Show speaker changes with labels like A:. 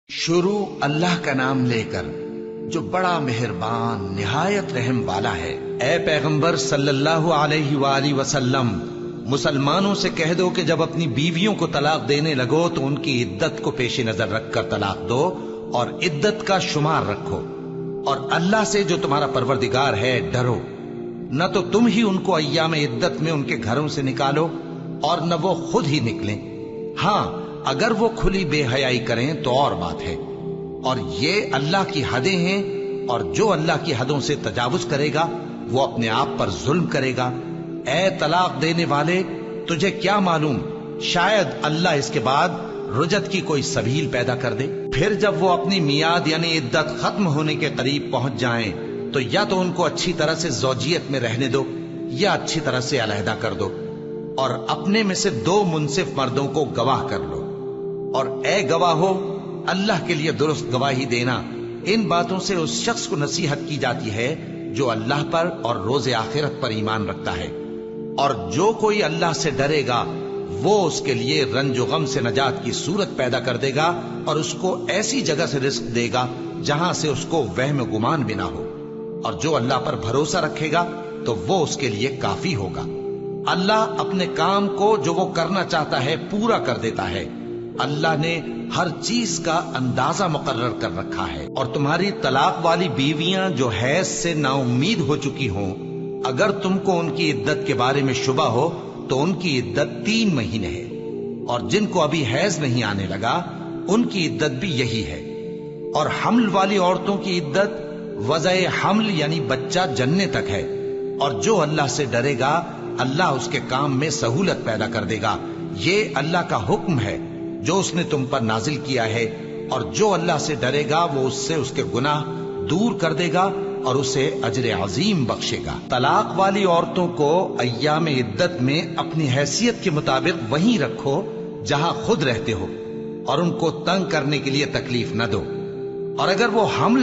A: شروع اللہ کا نام لے کر جو بڑا مہربان نہایت رحم والا ہے۔ اے پیغمبر صلی اللہ علیہ وآلہ وسلم، مسلمانوں سے کہہ دو کہ جب اپنی بیویوں کو طلاق دینے لگو تو ان کی عدت کو پیش نظر رکھ کر طلاق دو اور عدت کا شمار رکھو، اور اللہ سے جو تمہارا پروردگار ہے ڈرو۔ نہ تو تم ہی ان کو ایام عدت میں ان کے گھروں سے نکالو اور نہ وہ خود ہی نکلیں، ہاں اگر وہ کھلی بے حیائی کریں تو اور بات ہے، اور یہ اللہ کی حدیں ہیں، اور جو اللہ کی حدوں سے تجاوز کرے گا وہ اپنے آپ پر ظلم کرے گا۔ اے طلاق دینے والے، تجھے کیا معلوم شاید اللہ اس کے بعد رجعت کی کوئی سبیل پیدا کر دے۔ پھر جب وہ اپنی میعاد یعنی عدت ختم ہونے کے قریب پہنچ جائیں تو یا تو ان کو اچھی طرح سے زوجیت میں رہنے دو یا اچھی طرح سے علیحدہ کر دو، اور اپنے میں سے 2 منصف مردوں کو گواہ کر لو، اور اے گواہو اللہ کے لیے درست گواہی دینا۔ ان باتوں سے اس شخص کو نصیحت کی جاتی ہے جو اللہ پر اور روز آخرت پر ایمان رکھتا ہے، اور جو کوئی اللہ سے ڈرے گا وہ اس کے لیے رنج و غم سے نجات کی صورت پیدا کر دے گا، اور اس کو ایسی جگہ سے رزق دے گا جہاں سے اس کو وہم گمان بھی نہ ہو، اور جو اللہ پر بھروسہ رکھے گا تو وہ اس کے لیے کافی ہوگا۔ اللہ اپنے کام کو جو وہ کرنا چاہتا ہے پورا کر دیتا ہے۔ اللہ نے ہر چیز کا اندازہ مقرر کر رکھا ہے۔ اور تمہاری طلاق والی بیویاں جو حیض سے نا امید ہو چکی ہوں، اگر تم کو ان کی عدت کے بارے میں شبہ ہو تو ان کی عدت 3 مہینے ہے، اور جن کو ابھی حیض نہیں آنے لگا ان کی عدت بھی یہی ہے۔ اور حمل والی عورتوں کی عدت وضع حمل یعنی بچہ جننے تک ہے، اور جو اللہ سے ڈرے گا اللہ اس کے کام میں سہولت پیدا کر دے گا۔ یہ اللہ کا حکم ہے جو اس نے تم پر نازل کیا ہے، اور جو اللہ سے ڈرے گا وہ اس سے اس کے گناہ دور کر دے گا اور اسے اجر عظیم بخشے گا۔ طلاق والی عورتوں کو ایام عدت میں اپنی حیثیت کے مطابق وہیں رکھو جہاں خود رہتے ہو، اور ان کو تنگ کرنے کے لیے تکلیف نہ دو، اور اگر وہ حمل